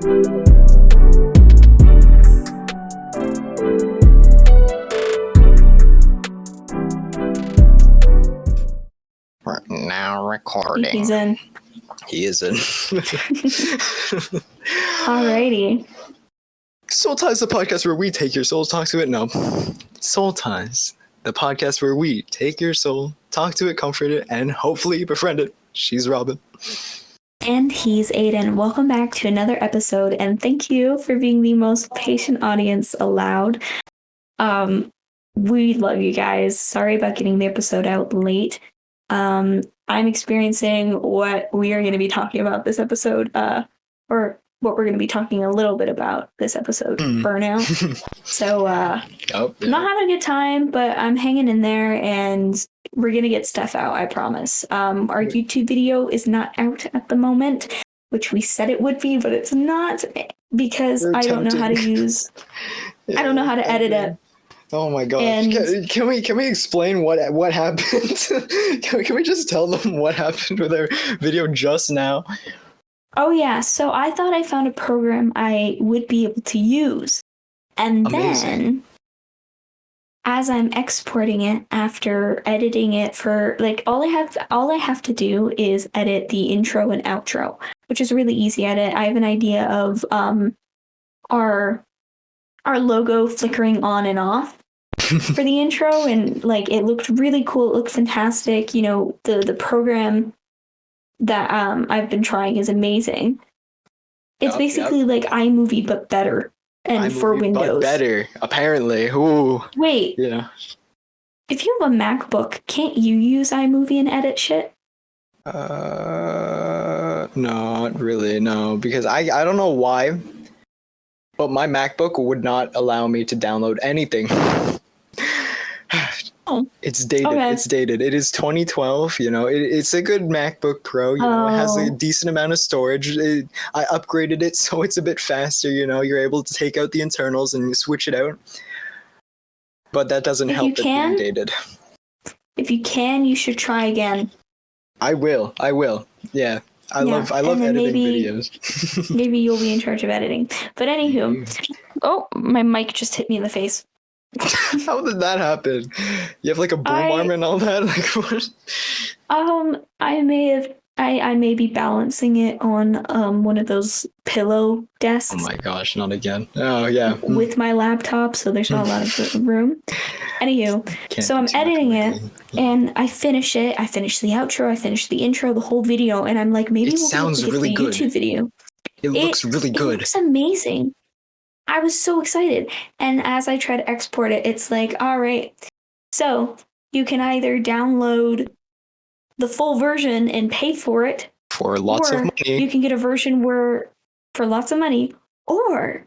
We're now recording. He's in. He is in. Alrighty. SoulTies, the podcast where we take your soul, talk to it. No. SoulTies, the podcast where we take your soul, talk to it, comfort it, and hopefully befriend it. She's Robin. And he's Aiden. Welcome back to another episode, and thank you for being the most patient audience allowed. We love you guys. Sorry about getting the episode out late. I'm experiencing what we are going to be talking about this episode, or what we're going to be talking a little bit about this episode, burnout. So, not having a good time, but I'm hanging in there, and we're going to get stuff out, I promise. Our YouTube video is not out at the moment, which we said it would be, but it's not, because I don't know how to use, I don't know how to edit it. Oh my gosh! And can we explain what happened? can we just tell them what happened with our video just now? Oh yeah, so I thought I found a program I would be able to use, and then as I'm exporting it after editing it for all I have to do is edit the intro and outro, which is a really easy edit. I have an idea of our logo flickering on and off for the intro, and it looked really cool. It looked fantastic. You know, the program that I've been trying is amazing. It's basically like iMovie but better, and iMovie, for Windows. But better, apparently. Ooh. Wait. Yeah. If you have a MacBook, can't you use iMovie and edit shit? Not really, no, because I don't know why, but my MacBook would not allow me to download anything. Oh. It's dated. Okay. It's dated. It is 2012. You know, it's a good MacBook Pro. You know, it has a decent amount of storage. I upgraded it so it's a bit faster. You know, you're able to take out the internals and switch it out. But that doesn't help it being dated. If you can, you should try again. I will. Yeah. I love editing videos. Maybe you'll be in charge of editing. But anywho, oh, my mic just hit me in the face. How did that happen? You have a boom arm and all that? What? I may be balancing it on one of those pillow desks. Oh my gosh, not again. Oh yeah. With my laptop, so there's not a lot of room. Anywho, so I'm editing it, and I finish it. I finish the outro, I finish the intro, the whole video, and I'm like, maybe we'll sounds get really the good. YouTube video. It looks really good. It looks amazing. I was so excited. And as I try to export it, it's like, all right, so you can either download the full version and pay for it. For lots of money. You can get a version for lots of money. Or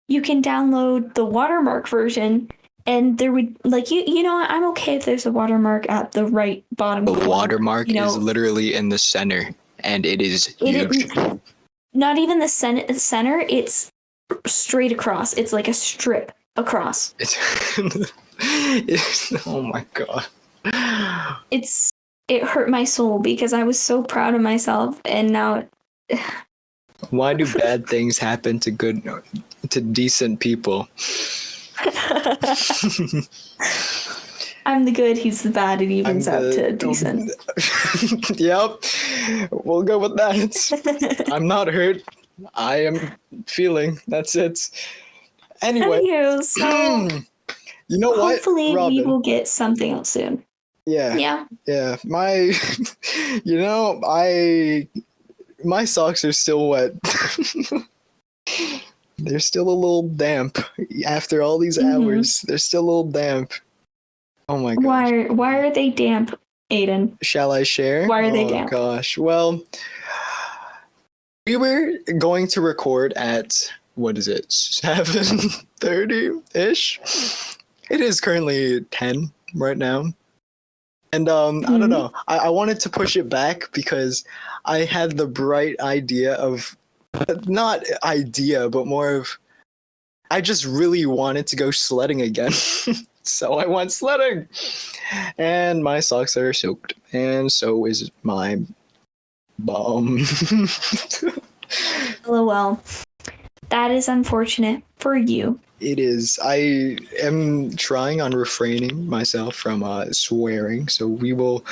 you can download the watermark version, and there would, you know what, I'm okay if there's a watermark at the right bottom. The watermark is literally in the center, and it is huge. Not even the center, it's straight across. It's like a strip across. Oh my god. It hurt my soul because I was so proud of myself, and now why do bad things happen to decent people? I'm the good, he's the bad, it evens out to decent. Yep. We'll go with that. I'm not hurt. I am feeling. That's it. Anyway. So you know what? Hopefully Robin, we will get something else soon. Yeah. My my socks are still wet. They're still a little damp after all these hours. They're still a little damp. Oh my gosh. Why are they damp, Aiden? Shall I share? Why are they damp? Oh gosh. Well, we were going to record at, 7:30-ish? It is currently 10 right now. And I don't know. I wanted to push it back because I had the bright idea of, not idea, but more of, I just really wanted to go sledding again. So I went sledding. And my socks are soaked. And so is my bum. LOL. That is unfortunate for you. It is. I am trying on refraining myself from swearing, so we will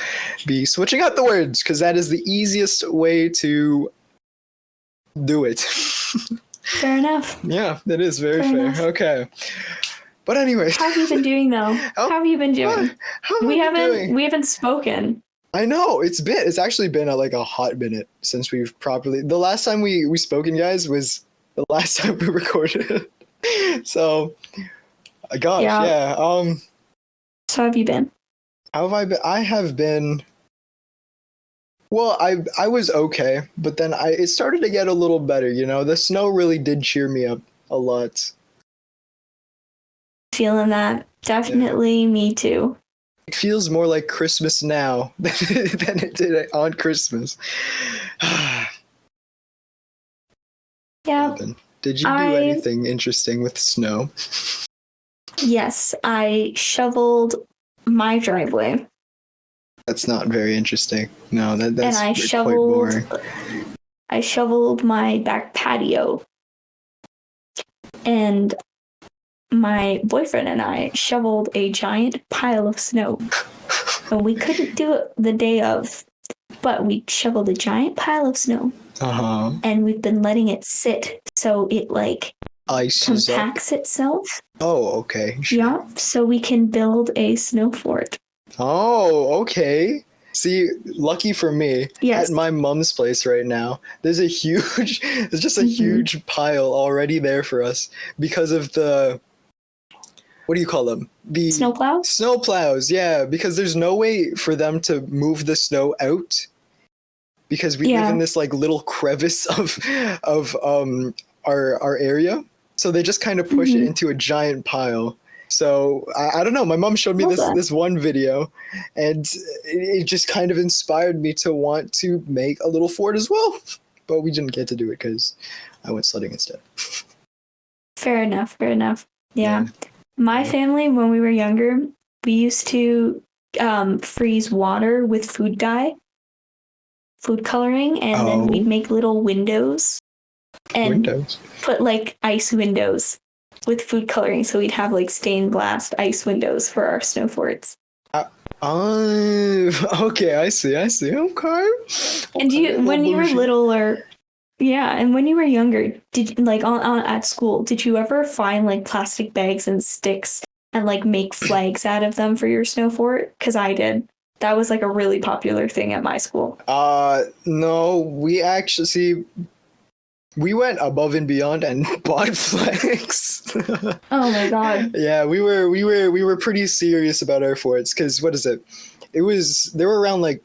be switching out the words because that is the easiest way to do it. Fair enough. Yeah, that is very fair. Okay. But anyways. How have you been doing though? How have you been doing? How have I been doing? We haven't spoken. I know, it's actually been like a hot minute since we've properly, the last time we spoken, guys, was the last time we recorded. So gosh, yeah. So how have you been? How have I been? I have been, well, I was okay, but then it started to get a little better, you know. The snow really did cheer me up a lot. Feeling that. Definitely me too. It feels more like Christmas now than it did on Christmas. Yeah. Did you do anything interesting with snow? Yes, I shoveled my driveway. That's not very interesting. No, that's and quite boring. I shoveled my back patio. And my boyfriend and I shoveled a giant pile of snow. And we couldn't do it the day of, but we shoveled a giant pile of snow. Uh-huh. And we've been letting it sit so it ices compacts itself. Oh, okay. Sure. Yeah, so we can build a snow fort. Oh, okay. See, lucky for me, yes. At my mom's place right now, there's just a huge pile already there for us because of the, what do you call them? The snowplows? Snowplows, yeah, because there's no way for them to move the snow out because we live in this like little crevice of our area. So they just kind of push it into a giant pile. So I don't know. My mom showed me this one video, and it just kind of inspired me to want to make a little fort as well. But we didn't get to do it because I went sledding instead. Fair enough. Yeah. My family, when we were younger, we used to freeze water with food coloring, and then we'd make little windows and put like ice windows with food coloring, so we'd have like stained glass ice windows for our snow forts. Okay, I see. Okay. And when you were little, and when you were younger, did like at school, did you ever find like plastic bags and sticks and like make flags out of them for your snow fort? Because I did. That was like a really popular thing at my school. No, we actually we went above and beyond and bought flags. Oh my god. Yeah, we were pretty serious about our forts because what is it? There were around like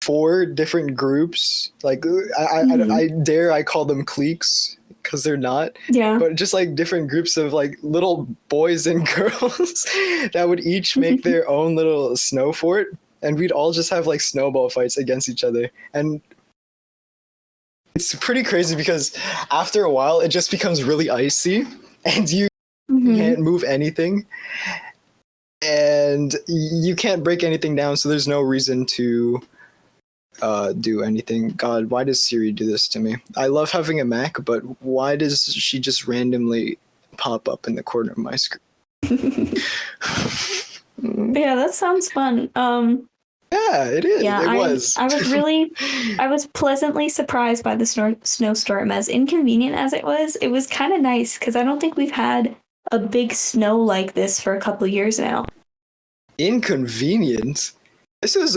4 different groups. Like I call them cliques because they're not. Yeah. But just like different groups of like little boys and girls that would each make their own little snow fort, and we'd all just have like snowball fights against each other. And it's pretty crazy because after a while it just becomes really icy and you can't move anything and you can't break anything down, so there's no reason to do anything. God, why does Siri do this to me? I love having a Mac, but why does she just randomly pop up in the corner of my screen? Yeah, that sounds fun. Yeah, it is. Yeah, it was. I was pleasantly surprised by the snowstorm. As inconvenient as it was kind of nice because I don't think we've had a big snow like this for a couple of years now. Inconvenient? This is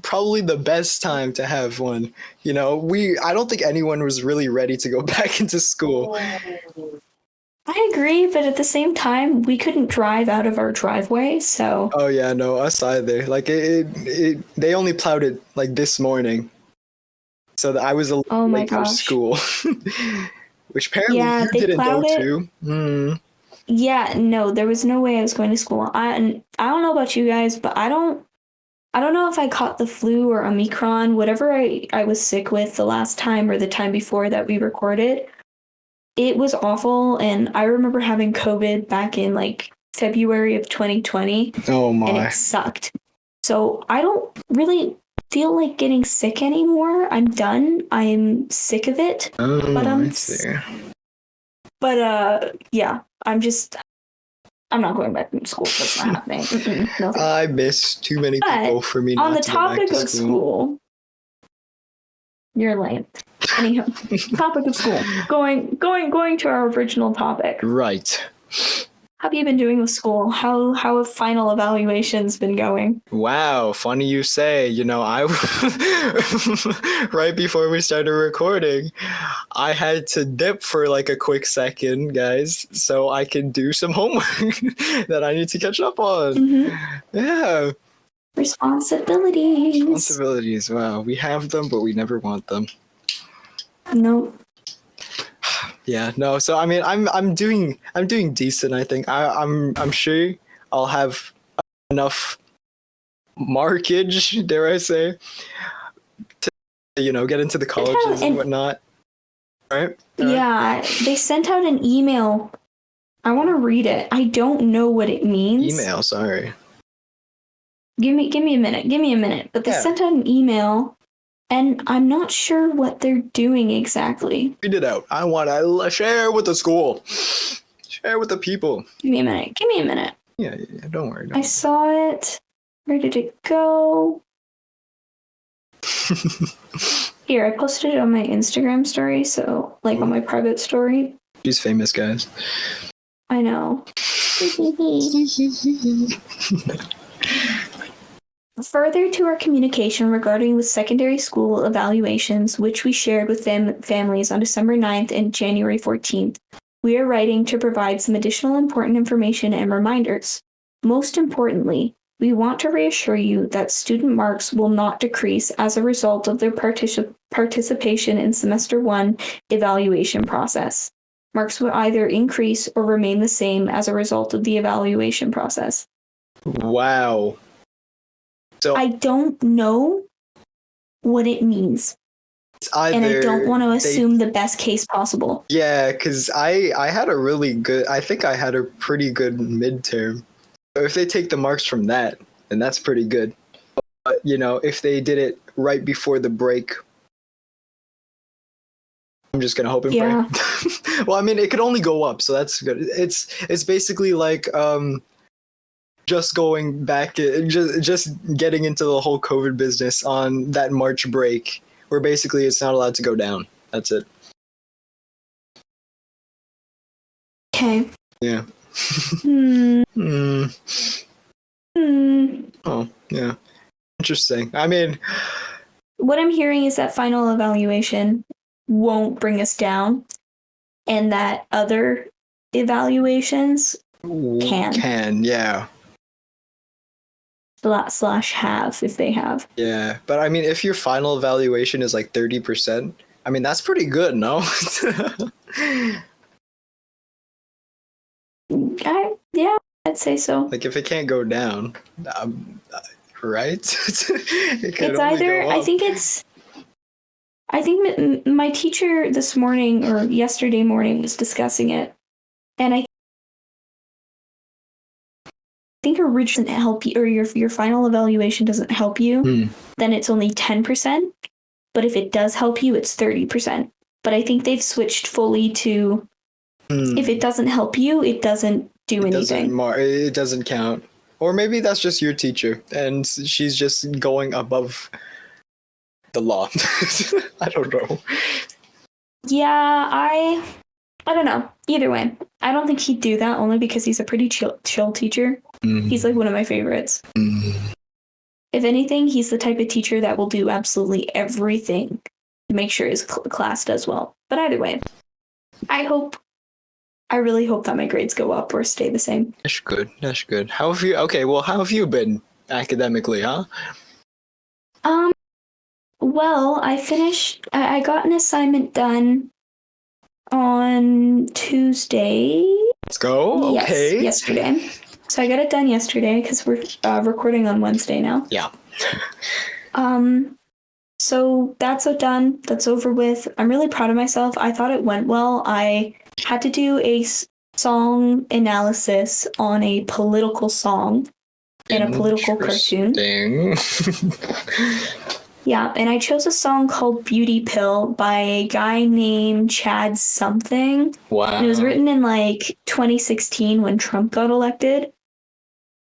probably the best time to have one. You know, I don't think anyone was really ready to go back into school. I agree, but at the same time, we couldn't drive out of our driveway, so. Oh yeah, no, us either. Like they only plowed it like this morning, so that I was a little late for school, which apparently you didn't go to. Yeah, no, there was no way I was going to school. I don't know about you guys, but I don't know if I caught the flu or Omicron, whatever I was sick with the last time or the time before that we recorded. It was awful, and I remember having COVID back in like February of 2020. Oh my. And it sucked. So I don't really feel like getting sick anymore. I'm done. I'm sick of it. Oh, but I see. But yeah, I'm not going back to school. That's not happening. No. I miss too many people for me on not the to go back topic to of school. school, you're lame. Anyhow, topic of school. Going to our original topic. Right. How have you been doing with school? How have final evaluations been going? Wow, funny you say. You know, I right before we started recording, I had to dip for like a quick second, guys, so I can do some homework that I need to catch up on. Yeah. Responsibilities. Responsibilities. Wow, we have them, but we never want them. Nope. Yeah, no. So I mean, I'm doing decent. I think I'm sure I'll have enough markage, dare I say, to get into the colleges and whatnot. Right? Yeah, they sent out an email. I want to read it. I don't know what it means. Email, sorry. Give me a minute. But they sent out an email, and I'm not sure what they're doing exactly. Read it out. I want to share with the school. Share with the people. Give me a minute. Yeah, don't worry. I saw it. Where did it go? Here, I posted it on my Instagram story, so like on my private story. She's famous, guys. I know. Further to our communication regarding with secondary school evaluations, which we shared with families on December 9th and January 14th, we are writing to provide some additional important information and reminders. Most importantly, we want to reassure you that student marks will not decrease as a result of their participation in Semester 1 evaluation process. Marks will either increase or remain the same as a result of the evaluation process. Wow. So I don't know what it means. And I don't want to assume the best case possible. Yeah, because I had I think I had a pretty good midterm. So if they take the marks from that, then that's pretty good. But, if they did it right before the break, I'm just going to hope and pray. Well, I mean, it could only go up, so that's good. It's basically like just going back, just getting into the whole COVID business on that March break, where basically it's not allowed to go down. That's it. Okay. Yeah. Oh, yeah. Interesting. I mean, what I'm hearing is that final evaluation won't bring us down, and that other evaluations can. Yeah. Slash have, if they have. Yeah, but I mean, if your final evaluation is like 30%, I mean, that's pretty good, no? Yeah, I'd say so. Like, if it can't go down, right? It can it's only either, go up. I think my teacher this morning or yesterday morning was discussing it, and I think originally doesn't help you, or your final evaluation doesn't help you, then it's only 10%. But if it does help you, it's 30%. But I think they've switched fully to if it doesn't help you, it doesn't do anything. It doesn't count. Or maybe that's just your teacher, and she's just going above the law. I don't know. Yeah, I don't know. Either way, I don't think he'd do that, only because he's a pretty chill teacher. He's like one of my favorites. If anything, he's the type of teacher that will do absolutely everything to make sure his class does well. But either way, I really hope that my grades go up or stay the same. That's good. How have you been academically, huh? Well, I got an assignment done on Tuesday. Let's go. Okay. Yes, yesterday. So I got it done yesterday because we're recording on Wednesday now. Yeah. So that's done. That's over with. I'm really proud of myself. I thought it went well. I had to do a song analysis on a political song in a political cartoon. Yeah, and I chose a song called Beauty Pill by a guy named Chad something. Wow. And it was written in like 2016 when Trump got elected.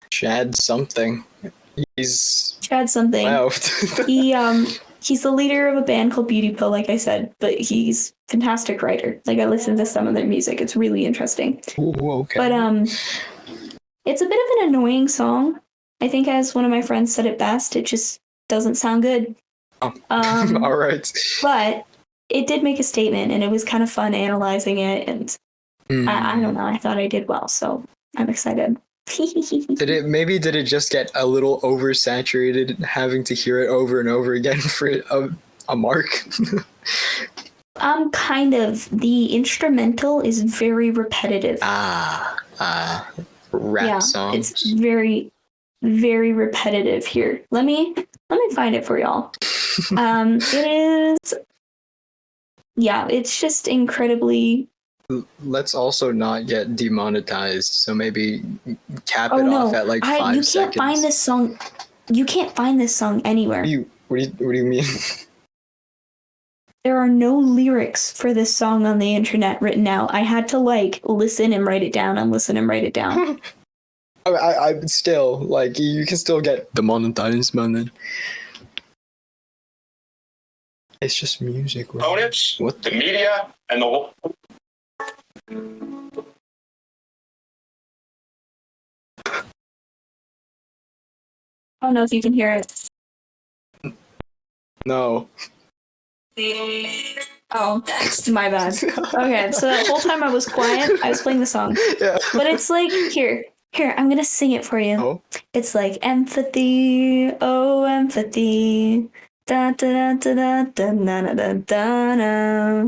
Chad something. He's Chad something. wow. He's the leader of a band called Beauty Pill, like I said, but he's a fantastic writer. Like I listened to some of their music. It's really interesting. Ooh, okay. But it's a bit of an annoying song. I think as one of my friends said it best, it just doesn't sound good. Oh. All right. But it did make a statement, and it was kind of fun analyzing it, and I don't know. I thought I did well, so I'm excited. Did it just get a little oversaturated having to hear it over and over again for a mark? Kind of. The instrumental is very repetitive. Rap songs. It's very, very repetitive here. Let me find it for y'all. It is. Yeah, it's just incredibly. Let's also not get demonetized, so maybe cap it off at like 5 seconds. You can't find this song. You can't find this song anywhere. What do you mean? There are no lyrics for this song on the internet written out. I had to like listen and write it down and listen and write it down. I still like you can still get demonetized, man. It's just music. Right? Opponents, what the media, and the whole. I don't know if you can hear it. No. Oh, my bad. Okay, so that whole time I was quiet, I was playing the song. Yeah. But it's like, here, I'm gonna sing it for you. Oh. It's like, empathy, oh, empathy. Da da da da da da da da da da.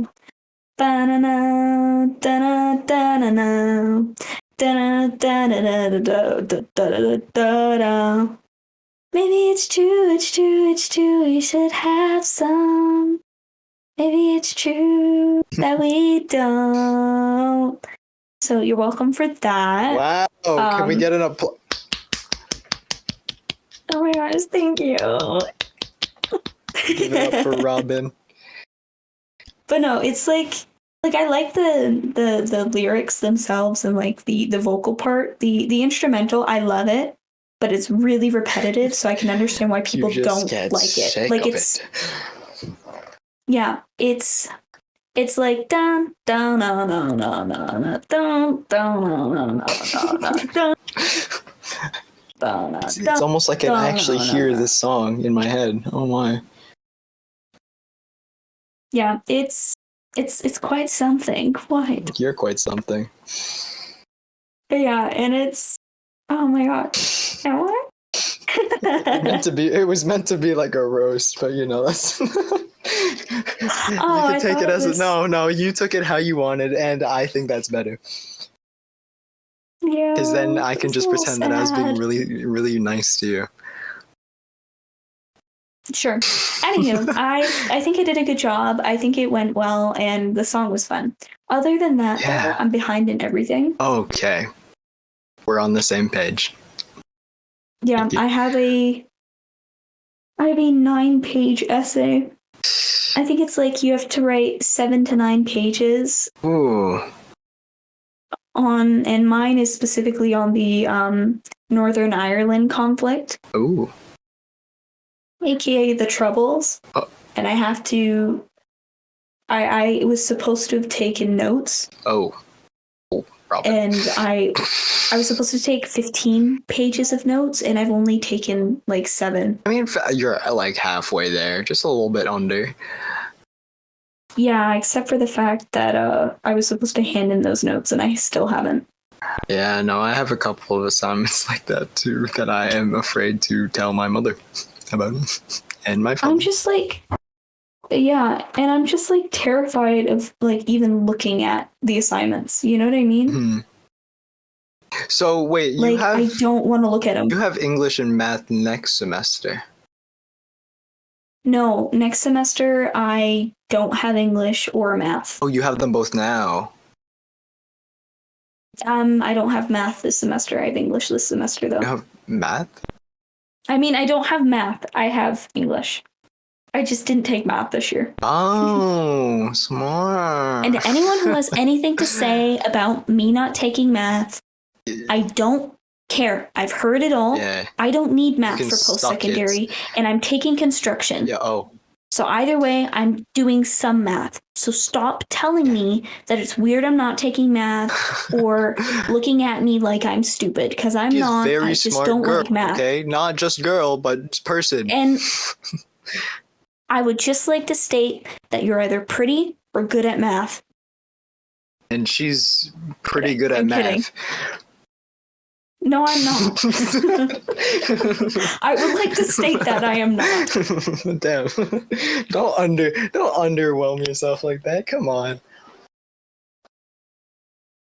Ba-na-na, da-na-da-na-na. Da-da-da-da-da-da-da-da-da-da. Maybe it's true, we should have some. Maybe it's true that we don't. So you're welcome for that. Wow. Can we get an applause? Oh my gosh, thank you. Give it up for Robin. But no, it's like I like the lyrics themselves and like the vocal part. The instrumental, I love it, but it's really repetitive, so I can understand why people don't like it. Like it's yeah, it's like dun dun dun dun dun dun dun dun dun. It's almost like I actually hear this song in my head. Oh my. Yeah, it's quite something. Quite. You're quite something. Yeah, and it's oh my god. Am I? It was meant to be like a roast, but you know that's. You can take it as no. You took it how you wanted, and I think that's better. Yeah. Because then I can just pretend that I was being really, really nice to you. Sure. Anywho, I think I did a good job. I think it went well, and the song was fun. Other than that, yeah. I'm behind in everything. Okay. We're on the same page. Yeah, I have a 9-page essay. I think it's like you have to write 7 to 9 pages. Ooh. And mine is specifically on the Northern Ireland conflict. Ooh. AKA the Troubles. Oh. And I have to I was supposed to have taken notes. Oh. Robin. And I was supposed to take 15 pages of notes, and I've only taken like 7. I mean, you're like halfway there, just a little bit under. Yeah, except for the fact that I was supposed to hand in those notes, and I still haven't. Yeah, no, I have a couple of assignments like that too that I am afraid to tell my mother about, and my family. I'm just like, yeah, and I'm just like terrified of like even looking at the assignments. You know what I mean? Mm-hmm. So wait, I don't want to look at them. You have English and math next semester. No, next semester I don't have English or math. Oh, you have them both now. I don't have math this semester. I have English this semester though. You have math? I mean, I don't have math. I have English. I just didn't take math this year. Oh, smart. And anyone who has anything to say about me not taking math, I don't care. I've heard it all. Yeah. I don't need math can for suck post-secondary, and I'm taking construction. Yeah. Oh. So either way, I'm doing some math. So stop telling me that it's weird I'm not taking math or looking at me like I'm stupid, because I'm She's not. very I just smart don't girl. like math. Okay, not just girl, but person. And I would just like to state that you're either pretty or good at math. And she's pretty good at I'm math. kidding. No, I'm not. I would like to state that I am not. Damn. Don't underwhelm yourself like that. Come on.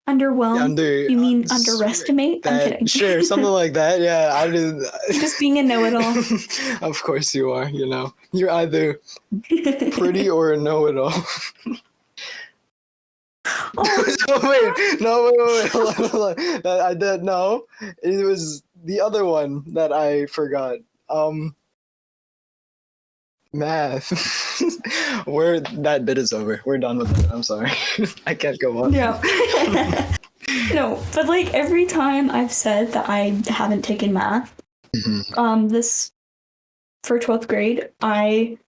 Underwhelmed? You mean underestimate? I'm kidding. Sure, something like that. Yeah, I did. Just being a know-it-all. Of course you are. You know, you're either pretty or a know-it-all. Oh. Wait. Hold on. I did no. It was the other one that I forgot. Math. That bit is over. We're done with it. I'm sorry. I can't go on. Yeah. No, but like every time I've said that I haven't taken math, this for 12th grade, I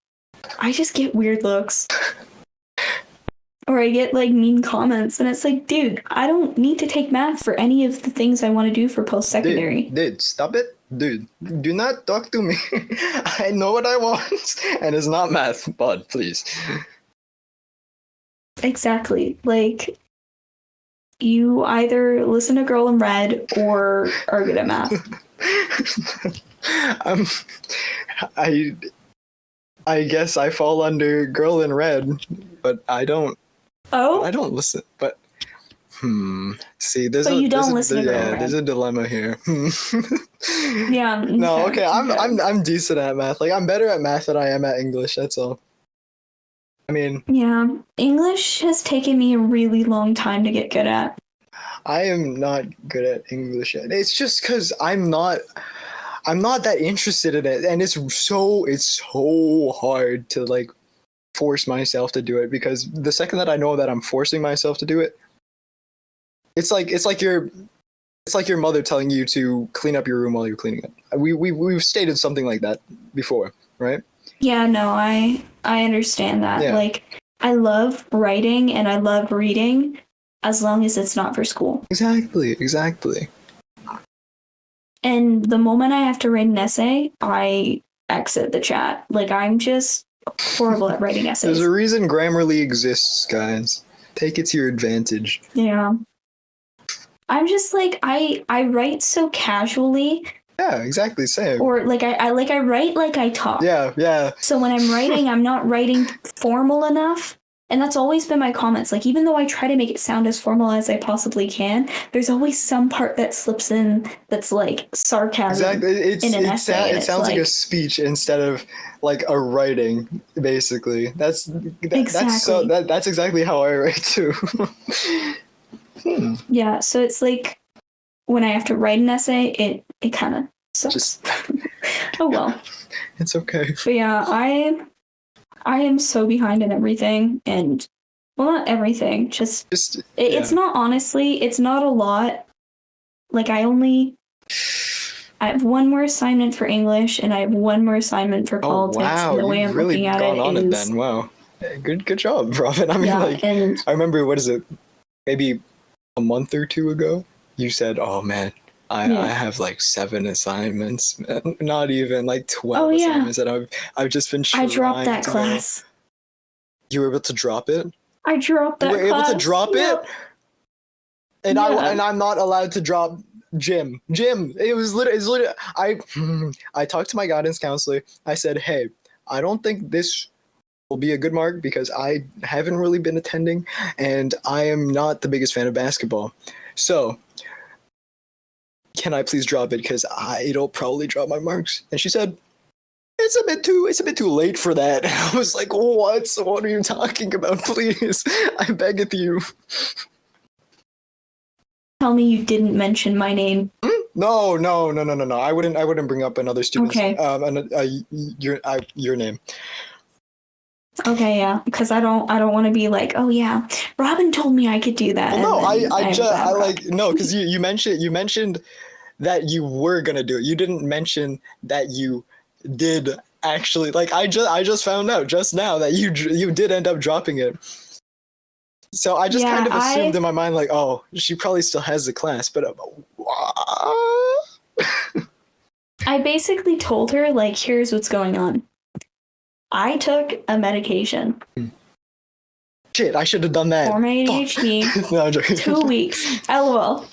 just get weird looks. Or I get like mean comments, and it's like, dude, I don't need to take math for any of the things I want to do for post-secondary. Dude, stop it. Dude, do not talk to me. I know what I want, and it's not math, bud, please. Exactly. Like, you either listen to Girl in Red or are good at math. I guess I fall under Girl in Red, but I don't. Oh? I don't listen, but see, there's But you don't listen to Girl in Red. There's a dilemma here. Yeah. No, okay, I'm decent at math. Like, I'm better at math than I am at English. That's all. I mean, yeah, English has taken me a really long time to get good at. I am not good at English yet. It's just because I'm not that interested in it, and it's so hard to like force myself to do it, because the second that I know that I'm forcing myself to do it, it's like your mother telling you to clean up your room while you're cleaning it. We've stated something like that before, right? Yeah, no, I understand that. Yeah. Like, I love writing and I love reading as long as it's not for school. Exactly. And the moment I have to write an essay, I exit the chat. Like, I'm just horrible at writing essays. There's a reason Grammarly exists, guys. Take it to your advantage. Yeah. I'm just like, I write so casually. Yeah, exactly, same. Or like I write like I talk. Yeah. So when I'm writing, I'm not writing formal enough. And that's always been my comments. Like, even though I try to make it sound as formal as I possibly can, there's always some part that slips in that's like sarcasm. Exactly. In an essay. It sounds like a speech instead of like a writing, basically. That's exactly how I write too. Yeah, so it's like when I have to write an essay, it kind of sucks. Oh well. It's okay. But yeah, I am so behind in everything, and well, not everything, it's not, honestly, it's not a lot. Like, I have one more assignment for English, and I have one more assignment for politics. Wow, and the way I'm really looking at it then. Wow. Good job, Robin. I mean, and I remember, what is it? Maybe a month or two ago, you said, "Oh man, I have like 7 assignments, not even like 12 assignments that I've just been trying." I dropped that class. You were able to drop it? I dropped that class. You were able to drop it? And I'm not allowed to drop gym. It was literally I talked to my guidance counselor. I said, "Hey, I don't think this will be a good mark because I haven't really been attending and I am not the biggest fan of basketball. So, can I please drop it, because it'll probably drop my marks?" And she said, it's a bit too late for that. I was like, what are you talking about? Please, I beggeth you. Tell me you didn't mention my name. No. I wouldn't bring up another student's Okay. your name. Okay, yeah, because I don't want to be like, oh yeah, Robin told me I could do that. Well, no, and then I have a just bad I rep. like no, because you mentioned that you were gonna do it. You didn't mention that you did actually. Like I just found out just now that you did end up dropping it. So I just kind Yeah, of assumed in my mind like, oh, she probably still has the class, but I basically told her like, here's what's going on. I took a medication shit, I should have done that. for my ADHD. No, I'm joking. 2 weeks. LOL.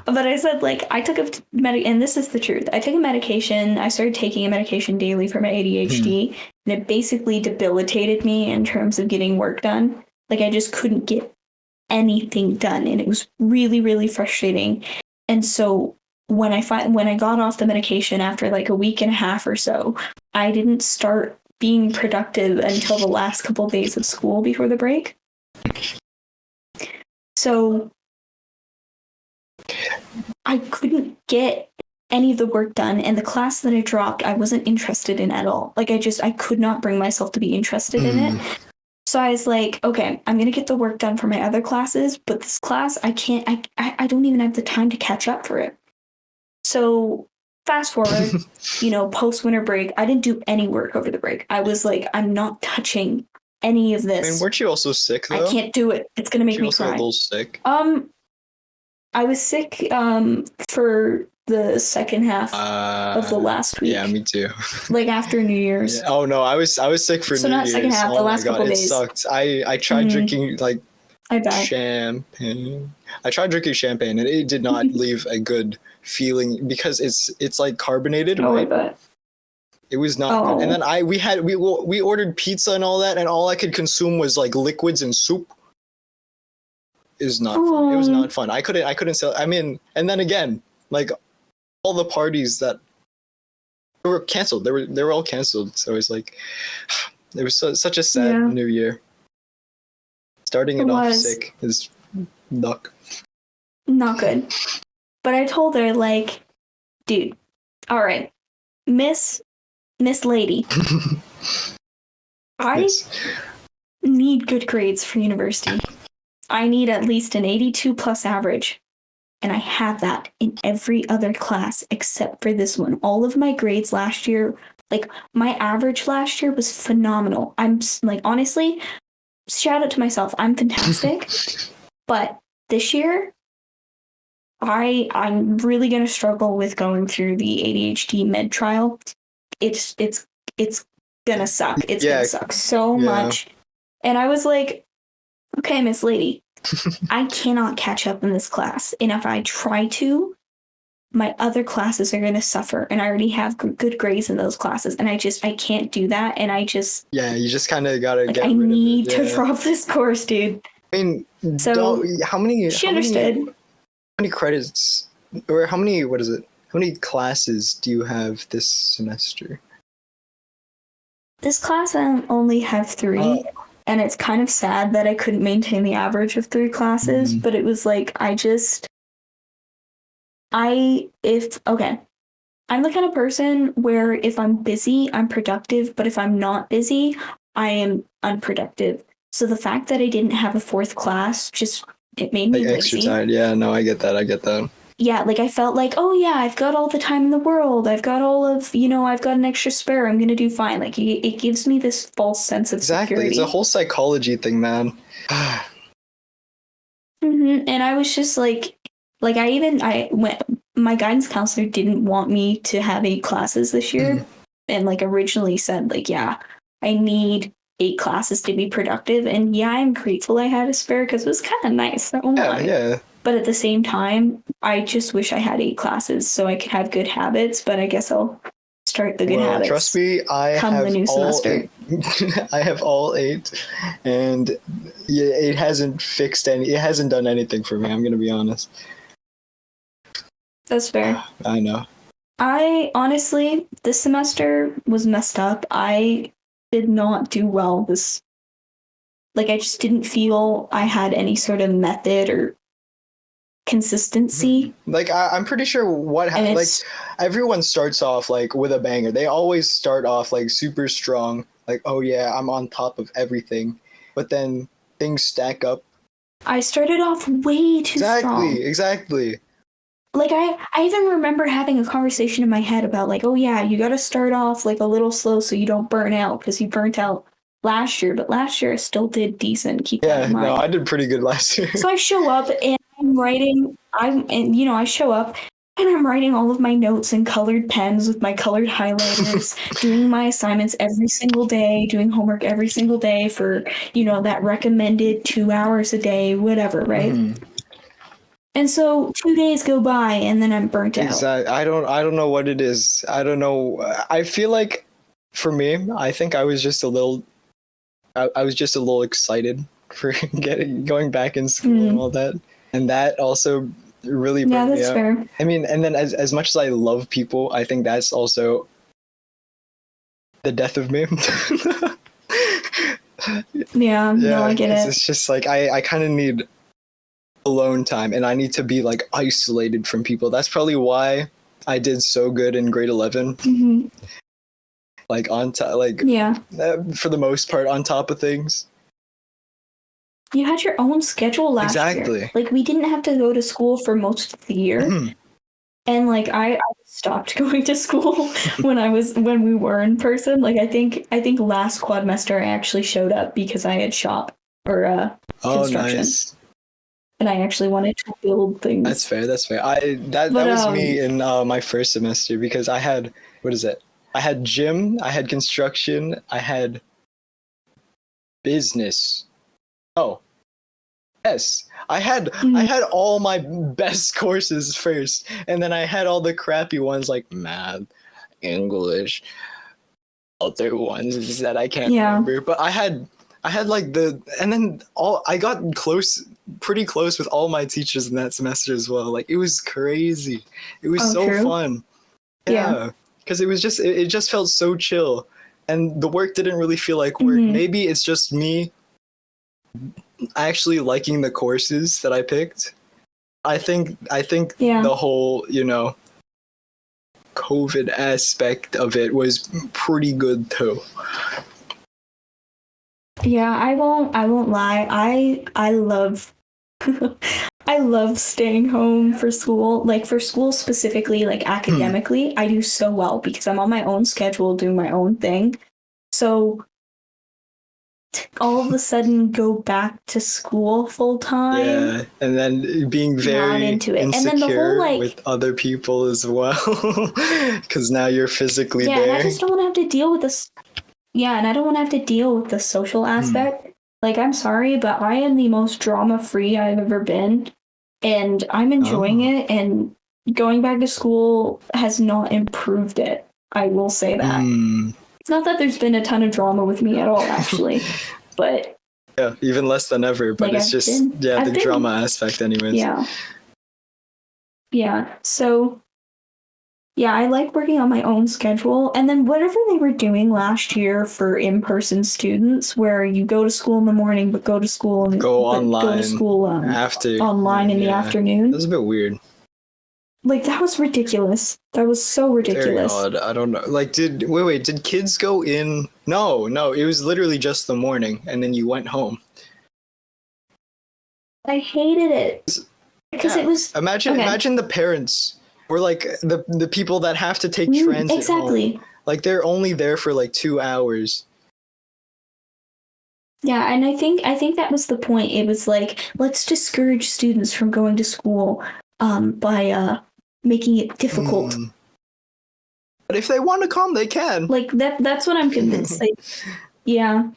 But I said, like, I took a and this is the truth. I took a medication. I started taking a medication daily for my ADHD, and it basically debilitated me in terms of getting work done. Like, I just couldn't get anything done, and it was really, really frustrating. And so when I got off the medication after like a week and a half or so, I didn't start being productive until the last couple of days of school before the break. So I couldn't get any of the work done, and the class that I dropped, I wasn't interested in at all. Like I could not bring myself to be interested in it. So I was like, okay, I'm gonna get the work done for my other classes, but this class, I can't. I don't even have the time to catch up for it. So fast forward, post winter break, I didn't do any work over the break. I was like, I'm not touching any of this. I mean, weren't you also sick though? I can't do it. It's gonna make me also cry. a little sick. I was sick for the second half of the last week. Yeah, me too. Like after New Year's. Yeah. Oh no, I was sick for So New not Year's. second half, the Oh my last god, couple it days. sucked. I tried drinking like I bet. champagne. I tried drinking champagne and it did not leave a good feeling because it's like carbonated, Oh, I right? bet. It was not good. And then we ordered pizza and all that, and all I could consume was like liquids and soup. It was not fun. It was not fun. I couldn't sell. I mean, and then again, like all the parties that were canceled. They were all canceled. So it's like it was such a sad New Year. Starting it off sick is not good. But I told her like, dude, all right, Miss Lady, I need good grades for university. I need at least an 82 plus average. And I have that in every other class except for this one. All of my grades last year, like my average last year was phenomenal. I'm like, honestly, shout out to myself. I'm fantastic. But this year, I'm really going to struggle with going through the ADHD med trial. It's going to suck. It's going to suck so much. And I was like, okay, Miss Lady, I cannot catch up in this class. And if I try to, my other classes are going to suffer. And I already have good grades in those classes. And I can't do that. And I just... Yeah, you just kind of got to get rid of it. I need to drop this course, dude. I mean, so how many credits, or how many classes do you have this semester? This class I only have 3. And it's kind of sad that I couldn't maintain the average of 3 classes, but it was like, I'm the kind of person where if I'm busy, I'm productive, but if I'm not busy, I am unproductive. So the fact that I didn't have a 4th class, it made me lazy. Extra tired. Yeah, no, I get that. Yeah, like I felt like, oh yeah, I've got all the time in the world. I've got I've got an extra spare. I'm going to do fine. Like it gives me this false sense of security. It's a whole psychology thing, man. And I was just like my guidance counselor didn't want me to have 8 classes this year. And like originally said like, yeah, I need 8 classes to be productive. And yeah, I'm grateful I had a spare because it was kind of nice. I won't lie. Yeah. But at the same time, I just wish I had 8 classes so I could have good habits. But I guess I'll start the good habits. Trust me, I have the new semester. I have all 8, and it hasn't fixed it hasn't done anything for me. I'm gonna be honest. That's fair. I know. I honestly, this semester was messed up. I did not do well this. Like I just didn't feel I had any sort of method or consistency. Like I'm pretty sure like everyone starts off like with a banger. They always start off like super strong, like, oh yeah, I'm on top of everything, but then things stack up. I started off way too strong. Exactly. Like I even remember having a conversation in my head about like, oh yeah, you got to start off like a little slow so you don't burn out, because you burnt out last year, but last year I still did decent. Keep that in mind. No, I did pretty good last year. So I show up and I show up and I'm writing all of my notes in colored pens with my colored highlighters, doing my assignments every single day, doing homework every single day for, that recommended 2 hours a day, whatever, right? Mm-hmm. And so 2 days go by and then I'm burnt out. Exactly. I don't know what it is. I don't know. I feel like for me, I think I was just a little excited for going back in school and all that. And that also really burned me out. Fair. I mean, and then as much as I love people, I think that's also the death of me. Yeah, no, I get it. It's just like I kind of need alone time, and I need to be like isolated from people. That's probably why I did so good in grade 11. Mm-hmm. Like on top, like for the most part, on top of things. You had your own schedule last year. Like we didn't have to go to school for most of the year. Mm-hmm. And like I stopped going to school when we were in person. Like I think last quadmester I actually showed up because I had shop or construction. Nice. And I actually wanted to build things. That's fair. That was me in my first semester, because I had, I had gym, I had construction, I had business. Oh, yes. I had all my best courses first, and then I had all the crappy ones like math, English, other ones that I can't remember. But I had like and then I got pretty close with all my teachers in that semester as well. Like it was crazy. It was so fun. Yeah. Because it just felt so chill, and the work didn't really feel like work. Mm-hmm. Maybe it's just me actually liking the courses that I picked. I think the whole, COVID aspect of it was pretty good too. Yeah, I won't lie. I love I love staying home for school. Like for school specifically, like academically, I do so well because I'm on my own schedule doing my own thing. So all of a sudden go back to school full time. Yeah, and then being very insecure and then the whole, with other people as well, because now you're physically there. Yeah, and I just don't want to have to deal with this. Yeah, and I don't want to have to deal with the social aspect. Like, I'm sorry, but I am the most drama-free I've ever been, and I'm enjoying it, and going back to school has not improved it. I will say that. It's not that there's been a ton of drama with me at all, actually, but... Yeah, even less than ever, but it's the drama aspect anyways. Yeah. Yeah, so... Yeah, I like working on my own schedule. And then whatever they were doing last year for in-person students, where you go to school in the morning, but go to school after online in the afternoon. That's a bit weird. Like, that was ridiculous. That was so ridiculous. Very odd. I don't know. Like, did kids go in? No, it was literally just the morning, and then you went home. I hated it. Because it was... Imagine the parents... Or like the people that have to take transit home. Like they're only there for like 2 hours. Yeah, and I think that was the point. It was like, let's discourage students from going to school by making it difficult. But if they want to come, they can. Like that's what I'm convinced. Like, yeah.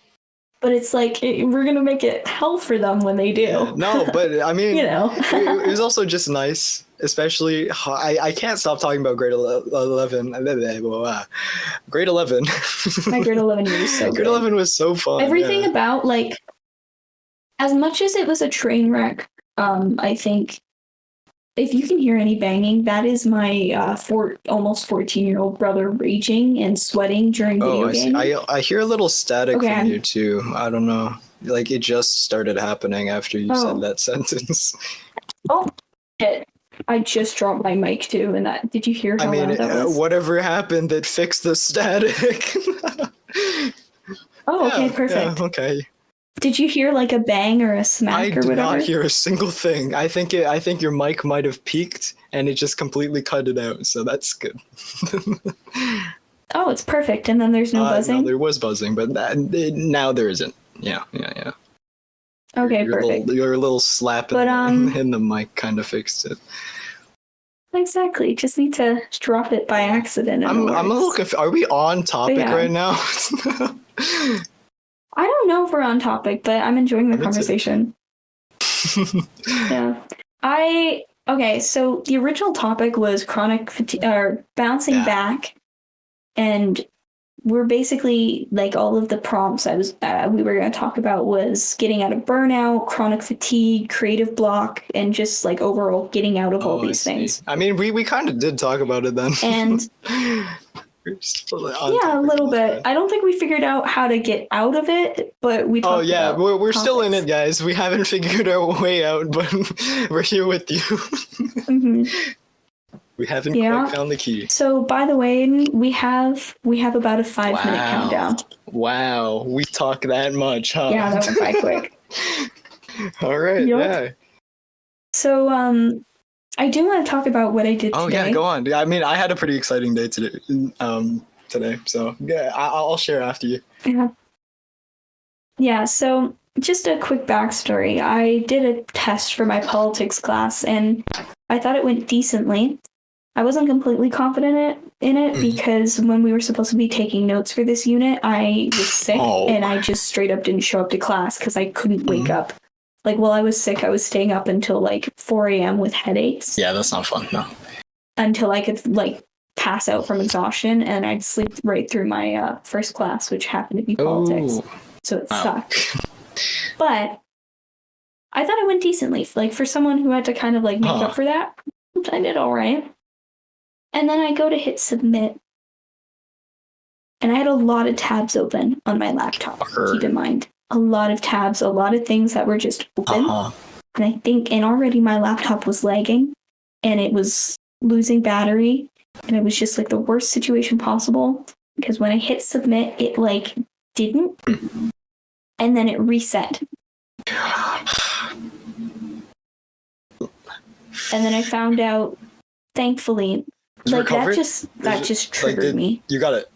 But it's like, we're going to make it hell for them when they do. Yeah, no, but I mean, it was also just nice. Especially, I can't stop talking about grade 11. Grade 11. My grade 11 year was so good. Grade 11 was so fun. Everything about, like, as much as it was a train wreck, I think, if you can hear any banging, that is my almost 14-year-old brother raging and sweating during video gaming. I hear a little static from you, too. I don't know. Like, it just started happening after you said that sentence. Oh, shit. I just dropped my mic too, and did you hear how loud that was? Whatever happened that fixed the static? Oh, okay, Yeah, perfect. Yeah, okay. Did you hear like a bang or a I smack or did whatever? not hear a single thing. I think your mic might have peaked and it just completely cut it out. So that's good. Oh, it's perfect. And then there's no No, buzzing? there was buzzing, but now there isn't. Yeah. Okay, Your perfect. little slap But, in the mic kind of fixed it. Exactly. Just need to drop it by accident and I'm it a little works. Are we on topic yeah. right now? I don't know if we're on topic, but I'm enjoying the Me too. conversation. Yeah. Okay, so the original topic was chronic fatigue, or bouncing back, and we're basically like all of the prompts we were going to talk about was getting out of burnout, chronic fatigue, creative block, and just like overall getting out of all these things. I mean, we kind of did talk about it then. And yeah, a little bit. I don't think we figured out how to get out of it, but we talked about we're still in topics. it, guys. We haven't figured our way out, but we're here with you. Mm-hmm. We haven't quite found the key. So, by the way, we have about a 5-minute countdown. Wow, we talk that much, huh? Yeah, that went by quick. All right, yeah. So, I do want to talk about what I did today. Oh yeah, go on. I mean, I had a pretty exciting day today. So yeah, I'll share after you. Yeah. Yeah. So, just a quick backstory. I did a test for my politics class, and I thought it went decently. I wasn't completely confident in it because when we were supposed to be taking notes for this unit, I was sick and I just straight up didn't show up to class because I couldn't wake up. Like, while I was sick, I was staying up until like 4 a.m. with headaches. Yeah, that's not fun, no. Until I could like pass out from exhaustion, and I'd sleep right through my first class, which happened to be politics. So it sucked. But I thought it went decently. Like, for someone who had to kind of like make up for that, I did all right. And then I go to hit submit, and I had a lot of tabs open on my laptop. Keep in mind, a lot of tabs, a lot of things that were just open. And already my laptop was lagging, and it was losing battery, and it was just like the worst situation possible. Because when I hit submit, it like didn't, and then it reset. And then I found out, thankfully, like that just triggered me. You got it.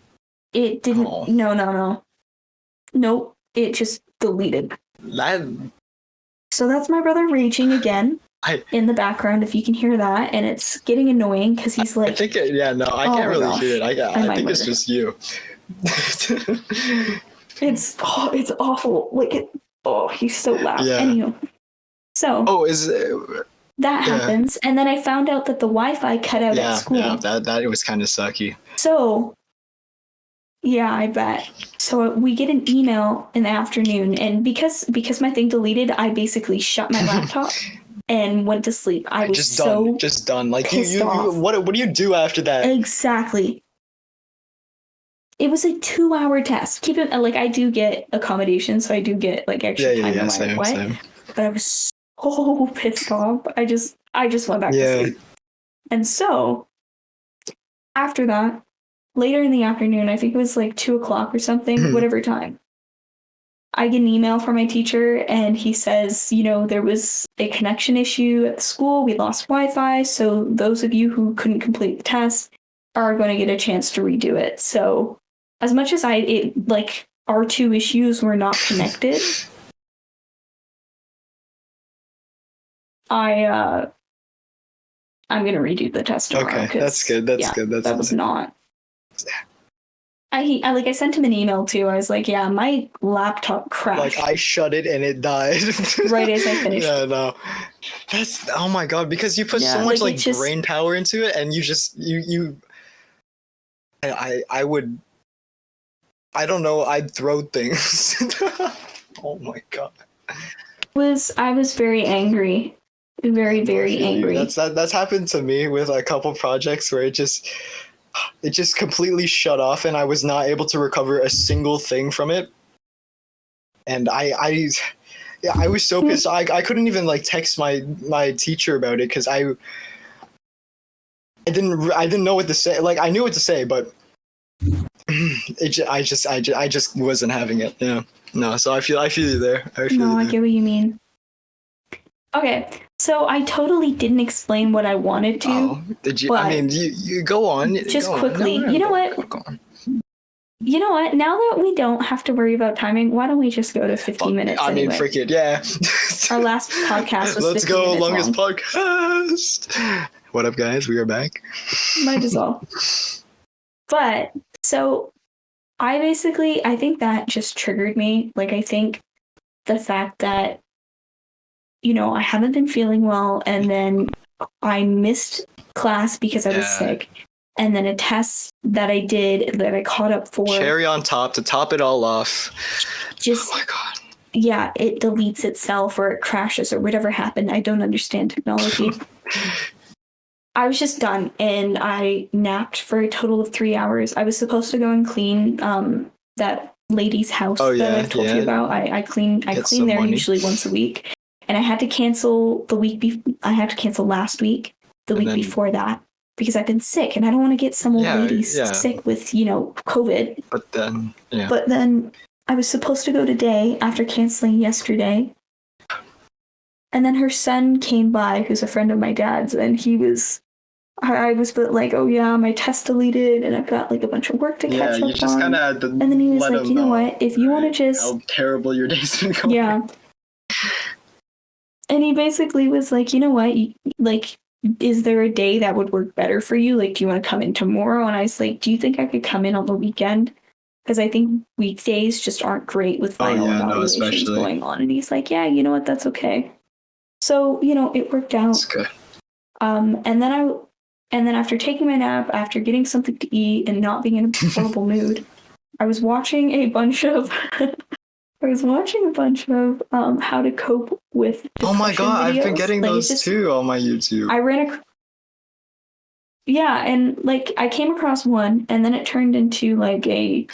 It didn't. No. Nope. It just deleted. So that's my brother raging again in the background, if you can hear that, and it's getting annoying because he's like. I can't really hear it. I think it's just you. It's awful. Like he's so loud. Yeah. Anywho, so. Oh, is that happens, and then I found out that the Wi-Fi cut out at school. Yeah, that was kind of sucky. So, yeah, I bet. So we get an email in the afternoon, and because my thing deleted, I basically shut my laptop and went to sleep. I was just done. Like you what do you do after that? Exactly. It was a 2-hour test. Keep it like I do get accommodations, so I do get like extra time no matter what. Same. But I was so pissed off. I just went back to sleep. And so after that, later in the afternoon, I think it was like 2:00 or something, whatever time, I get an email from my teacher, and he says, there was a connection issue at the school. We lost Wi-Fi. So those of you who couldn't complete the test are going to get a chance to redo it. So as much as our two issues were not connected, I'm gonna redo the test tomorrow. Okay, that's good. That's good. That was not. I sent him an email too. I was like, yeah, my laptop crashed. Like I shut it and it died. Right as I finished. Yeah, no. That's oh my god, because you put so much brain power into it, and you just I would, I don't know, I'd throw things. Oh my god. I was very angry. Very, very angry. That's happened to me with a couple projects where it just completely shut off, and I was not able to recover a single thing from it. And I was so pissed. I couldn't even text my teacher about it because I didn't know what to say. Like I knew what to say, but I just wasn't having it. Yeah. No, so I feel you there. I get what you mean. Okay, so I totally didn't explain what I wanted to. Oh, did you? I mean, you go on. Just go quickly, on. No, you know what? Go on. You know what? Now that we don't have to worry about timing, why don't we just go to 15 minutes? I mean, anyway? freaking yeah. Our last podcast was Let's 15 go, minutes longest long. podcast. What up, guys? We are back. Might as well. But so I think that just triggered me. Like, I think the fact that, you know, I haven't been feeling well, and then I missed class because I was sick. And then a test that I did that I caught up for. Cherry on top to top it all off. Just, oh my God. Yeah, it deletes itself or it crashes or whatever happened. I don't understand technology. I was just done, and I napped for a total of 3 hours. I was supposed to go and clean that lady's house that I've told you about. I clean there usually once a week, and I had to cancel I had to cancel last week, the week before that, because I've been sick, and I don't want to get some old lady sick with, you know, COVID. But then I was supposed to go today after canceling yesterday. And then her son came by, who's a friend of my dad's, and I was like, oh yeah, my test deleted, and I've got like a bunch of work to catch up on. Yeah, you just kind of had to. And then he was like, you know what, if you want to just. How terrible your day's been going. Yeah. And he basically was like, you know what, like, is there a day that would work better for you? Like, do you want to come in tomorrow? And I was like, do you think I could come in on the weekend? Because I think weekdays just aren't great with final evaluations going on. And he's like, yeah, you know what, that's okay. So, you know, it worked out. That's good. And then after taking my nap, after getting something to eat and not being in a horrible mood, I was watching a bunch of how to cope with depression. Oh my God, videos. I've been getting those too on my YouTube. And like I came across one, and then it turned into like a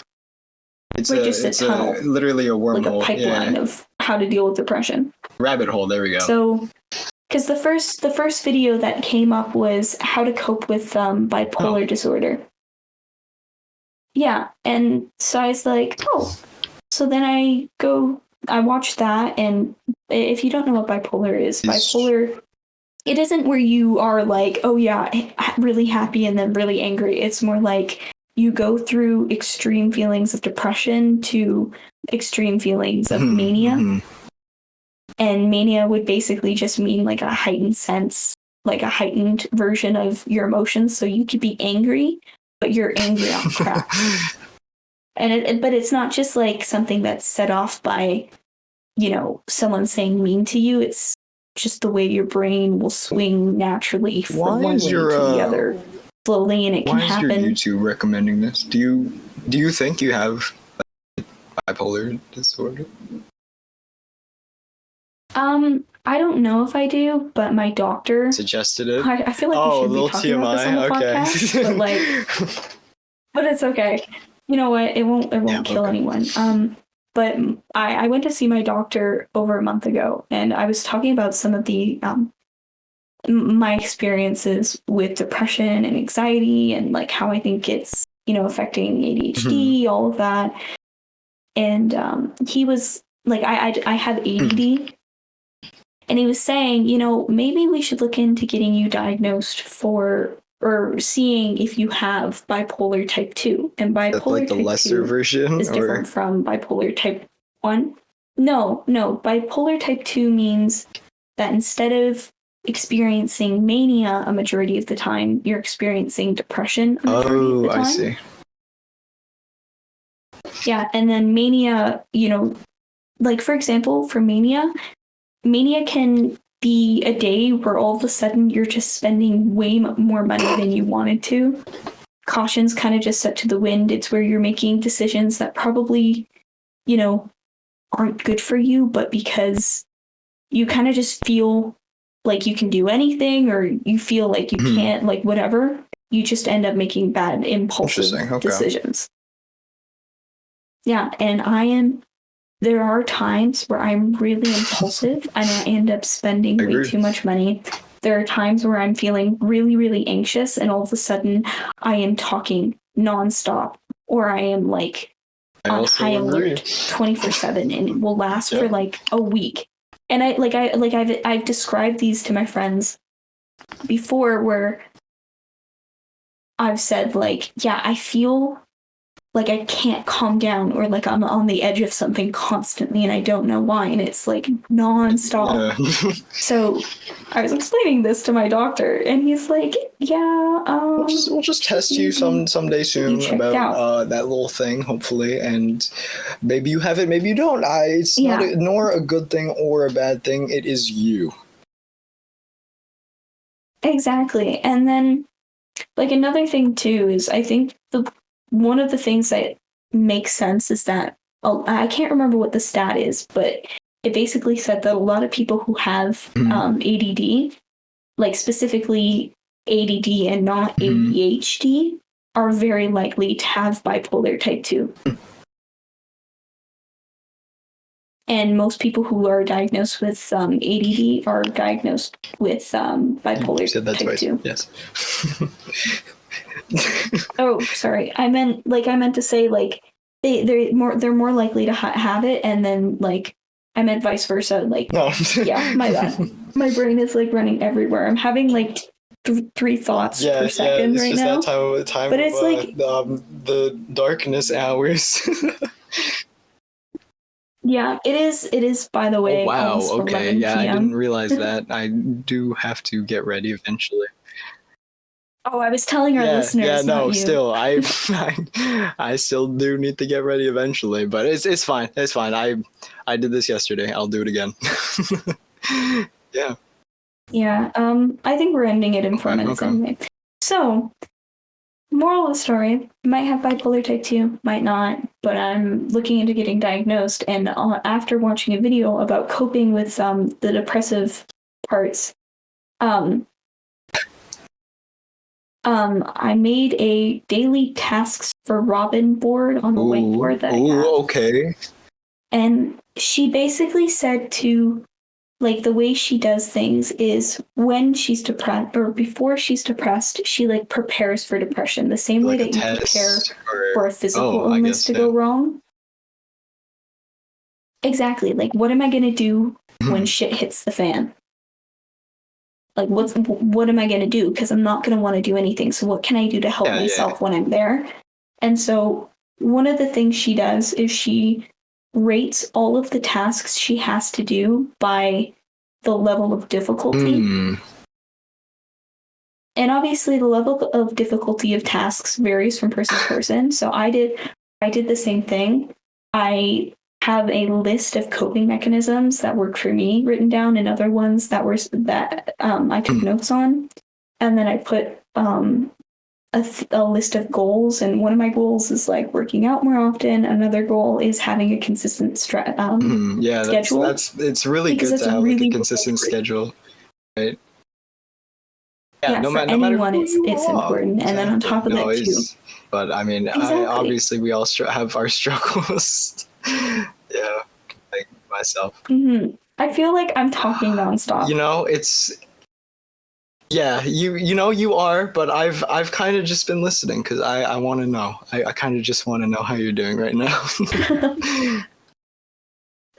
tunnel, literally a wormhole, like a pipeline of how to deal with depression. Rabbit hole. There we go. So, because the first video that came up was how to cope with bipolar disorder. Yeah, and so I was like, oh. So then I watched that, and if you don't know what bipolar is, bipolar, it isn't where you are like, oh yeah, really happy and then really angry. It's more like you go through extreme feelings of depression to extreme feelings of mania. Mm-hmm. And mania would basically just mean like a heightened sense, like a heightened version of your emotions. So you could be angry, but you're angry on crap. But it's not just like something that's set off by, you know, someone saying mean to you. It's just the way your brain will swing naturally from one way to the other, slowly, and it can happen. Why is your YouTube recommending this? Do you think you have bipolar disorder? I don't know if I do, but my doctor suggested it. I feel like we should be talking TMI. About this on the podcast, but like, but it's okay. You know what? It won't kill anyone. But I went to see my doctor over a month ago, and I was talking about some of the my experiences with depression and anxiety, and like how I think it's, you know, affecting ADHD, all of that. And he was like, I have ADD. And he was saying, you know, maybe we should look into getting you diagnosed or seeing if you have bipolar type 2. And bipolar like the type lesser 2 version is different from bipolar type 1. No, bipolar type 2 means that instead of experiencing mania a majority of the time, you're experiencing depression a majority of the time. I see. Yeah, and then mania, you know, like for example, for mania can be a day where all of a sudden you're just spending way more money than you wanted to. Caution's kind of just set to the wind. It's where you're making decisions that probably, you know, aren't good for you, but because you kind of just feel like you can do anything, or you feel like you can't, like whatever, you just end up making bad impulsive decisions. Yeah, and there are times where I'm really impulsive and I end up spending way too much money. There are times where I'm feeling really, really anxious, and all of a sudden I am talking nonstop or I am like I on also high agree. alert 24/7, and it will last for Yep. like a week. And I've described these to my friends before, where I've said like, yeah, I feel like I can't calm down, or like I'm on the edge of something constantly and I don't know why, and it's like nonstop. Yeah. So I was explaining this to my doctor, and he's like, yeah, We'll just test you someday soon checked about out. that little thing, hopefully, and maybe you have it, maybe you don't. It's Yeah. not nor a good thing or a bad thing. It is you. Exactly. And then like another thing too is, I think one of the things that makes sense is that, I can't remember what the stat is, but it basically said that a lot of people who have ADD, like specifically ADD and not ADHD, are very likely to have bipolar type 2. And most people who are diagnosed with ADD are diagnosed with bipolar You said that type twice. 2. Yes. Oh, sorry. I meant to say like they're more likely to have it, and then like I meant vice versa. Like, No. yeah, my bad. My brain is like running everywhere. I'm having like 3 thoughts per second it's right just now. that time But of it's like, the darkness hours. yeah, it is. By the way, almost 11 Yeah, I p.m. didn't realize that. I do have to get ready eventually. Oh, I was telling our listeners, no, not you. still, I still do need to get ready eventually, but it's fine. It's fine. I did this yesterday. I'll do it again. Yeah. Yeah. I think we're ending it in 4 minutes anyway. So, moral of the story: might have bipolar type 2, might not, but I'm looking into getting diagnosed. And after watching a video about coping with the depressive parts, I made a daily tasks for Robin board on the whiteboard that I have. Okay. And she basically said to, like, the way she does things is when she's depressed, or before she's depressed, she like prepares for depression the same way Like a that you prepare test for a physical illness to go wrong. Exactly. Like, what am I going to do when shit hits the fan? Like, what am I going to do? Because I'm not going to want to do anything. So what can I do to help myself when I'm there? And so one of the things she does is she rates all of the tasks she has to do by the level of difficulty. And obviously the level of difficulty of tasks varies from person to person. So I did the same thing. I have a list of coping mechanisms that work for me written down, and other ones that I took notes on. And then I put a list of goals, and one of my goals is like working out more often. Another goal is having a consistent schedule. It's really good to have like a consistent schedule, right? Yeah, no for matter anyone, who it's you are. important. Exactly. And then on top of that too. But I mean, obviously we all have our struggles. Yeah, like myself. Mm-hmm. I feel like I'm talking nonstop. You know, you are, but I've kind of just been listening because I want to know. I kind of just want to know how you're doing right now.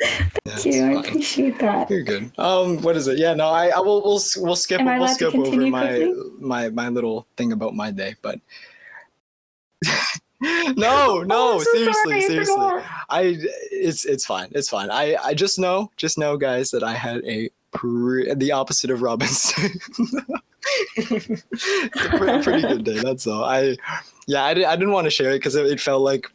Thank you. I appreciate that. You're good. What is it? Yeah, no, we'll skip over my little thing about my day, but no, seriously. It's fine. It's fine. I just know, guys, that I had the opposite of Robin's day. a pretty good day. That's all. I didn't want to share it because it felt like.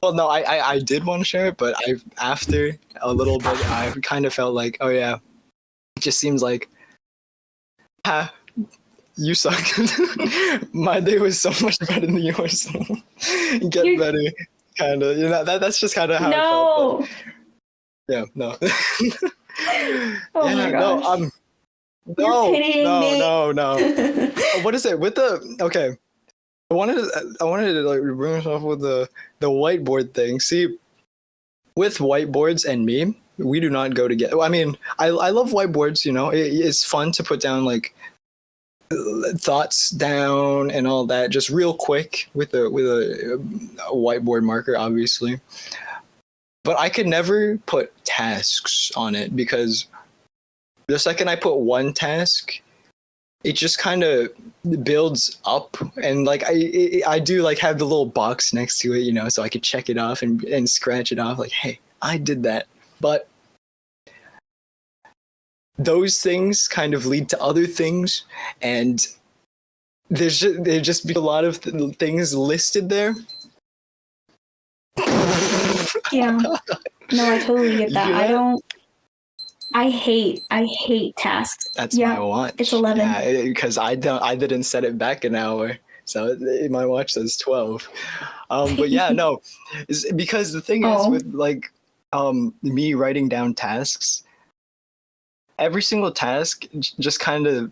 Well, no, I did want to share it, but after a little bit, I kind of felt like, oh yeah, it just seems like, you suck. My day was so much better than yours. Get better, kind of. You know, that's just kind of how it felt. But yeah, no. Oh my gosh. No. What is it with the? Okay, I wanted to like bring myself with the whiteboard thing. See, with whiteboards and me, we do not go together. I mean, I love whiteboards. You know, it's fun to put down like thoughts down and all that, just real quick with a whiteboard marker, obviously. But I could never put tasks on it because the second I put one task, it just kind of builds up, and like I do like have the little box next to it, you know, so I could check it off and scratch it off, like, hey, I did that. But those things kind of lead to other things, and there just be a lot of things listed there. Yeah. No, I totally get You that. feel I that? don't. I hate tasks. That's Yeah, my watch. it's 11. Yeah, because I didn't set it back an hour, so my watch says 12. But yeah, no, because the thing is Oh. with like me writing down tasks, every single task just kind of,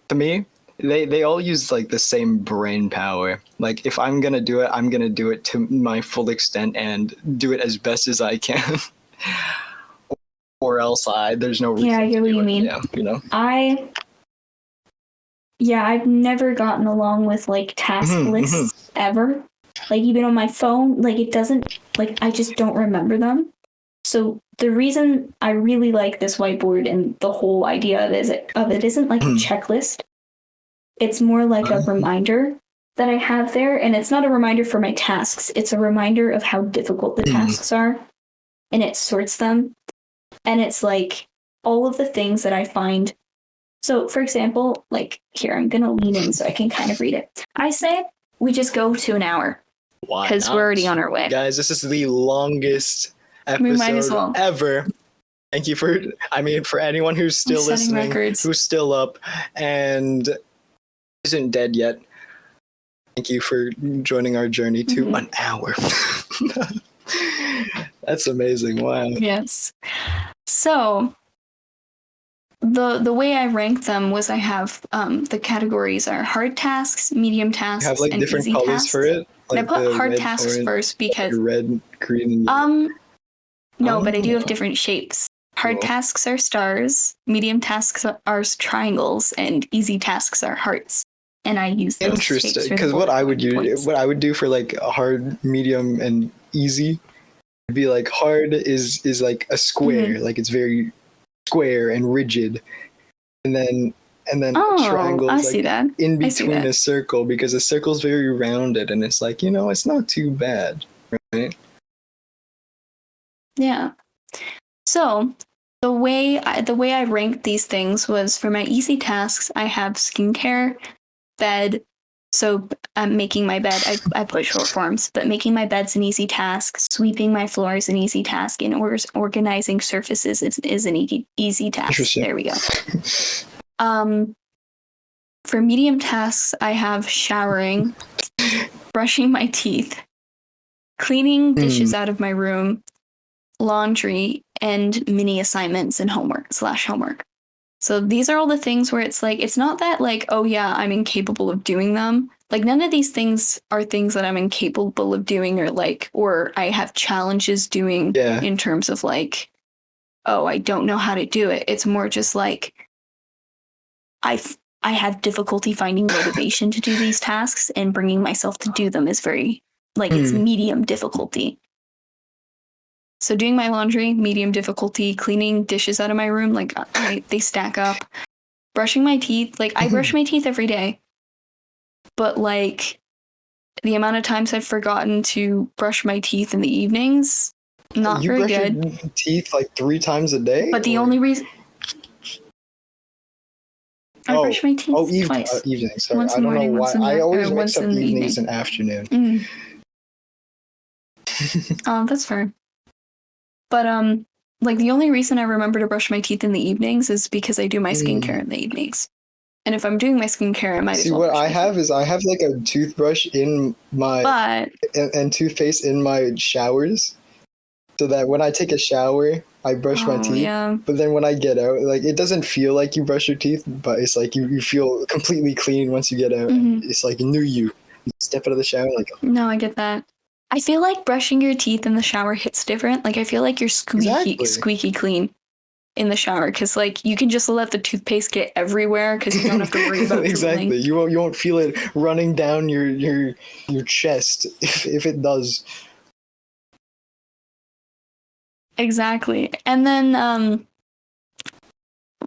to me, they all use like the same brain power. Like if I'm gonna do it, I'm gonna do it to my full extent and do it as best as I can. Or else there's no reason. Yeah, I get what to do you it. mean. Yeah, you know. I've never gotten along with like task lists ever. Like even on my phone, like it doesn't, like I just don't remember them. So the reason I really like this whiteboard and the whole idea of it isn't like a checklist. It's more like a reminder that I have there, and it's not a reminder for my tasks. It's a reminder of how difficult the tasks are, and it sorts them. And it's like all of the things that I find. So, for example, like here, I'm going to lean in so I can kind of read it. I say we just go to an hour Why because we're already on our way. Guys, this is the longest We might as episode well. ever. Thank you for anyone who's still We're setting listening, records. who's still up and isn't dead yet. Thank you for joining our journey to an hour. That's amazing. Wow. Yes. So the way I rank them was I have the categories are hard tasks, medium tasks, You have like and different easy colors tasks. for it. Like And I put hard red, tasks orange, first because red, green, and no, but I do have Oh. different shapes. Hard Cool. tasks are stars, medium tasks are triangles, and easy tasks are hearts. And I use those shapes Interesting, for the because what bullet I would points. what I would do for like a hard, medium, and easy would be like hard is like a square, like it's very square and rigid, and then Oh, triangle I is see like that. in I see between that. a circle because a circle's very rounded and it's like, you know, it's not too bad, right? Yeah. So the way I ranked these things was for my easy tasks, I have skincare, bed. So I'm making my bed. I put short forms, but making my bed's an easy task. Sweeping my floor is an easy task. And organizing surfaces is an easy task. Interesting. There we go. For medium tasks, I have showering, brushing my teeth, cleaning dishes out of my room, laundry, and mini assignments and homework. So these are all the things where it's like, it's not that like, oh yeah, I'm incapable of doing them. Like none of these things are things that I'm incapable of doing or I have challenges doing in terms of like, oh, I don't know how to do it. It's more just like, I have difficulty finding motivation to do these tasks, and bringing myself to do them is very, like, it's medium difficulty. So doing my laundry, medium difficulty. Cleaning dishes out of my room, like they stack up. Brushing my teeth, like I brush my teeth every day. But like the amount of times I've forgotten to brush my teeth in the evenings, not You very brush good. your teeth like 3 times a day? But the only reason I brush my teeth twice. Evening. Sorry, Once I in the don't know morning, why. once in the I always once mix up in the evenings evening. and afternoon. Oh, that's fair. But like the only reason I remember to brush my teeth in the evenings is because I do my skincare in the evenings. And if I'm doing my skincare, I might See, as well. what I have is I have like a toothbrush in my and toothpaste in my showers, so that when I take a shower, I brush my teeth. Yeah. But then when I get out, like it doesn't feel like you brush your teeth, but it's like you feel completely clean once you get out. It's like new you. You step out of the shower like. No, I get that. I feel like brushing your teeth in the shower hits different. Like I feel like you're squeaky clean. in the shower, because like you can just let the toothpaste get everywhere because you don't have to worry about exactly. drooling. You won't feel it running down your chest if it does. Exactly. And then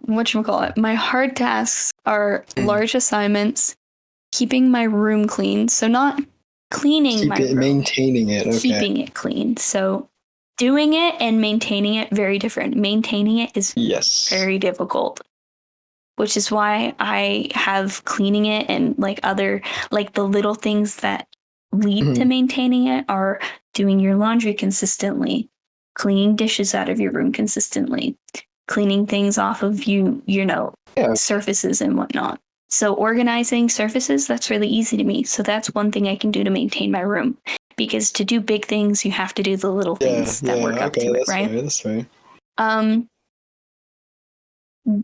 whatchamacallit, my hard tasks are large assignments, keeping my room clean. So not cleaning my room, maintaining it. Okay. Keeping it clean. So doing it and maintaining it, very different. Maintaining it is very difficult, which is why I have cleaning it and like other, like the little things that lead to maintaining it are doing your laundry consistently, cleaning dishes out of your room consistently, cleaning things off of surfaces and whatnot. So organizing surfaces, that's really easy to me. So that's one thing I can do to maintain my room. Because to do big things, you have to do the little things that work up to it, right? That's fair.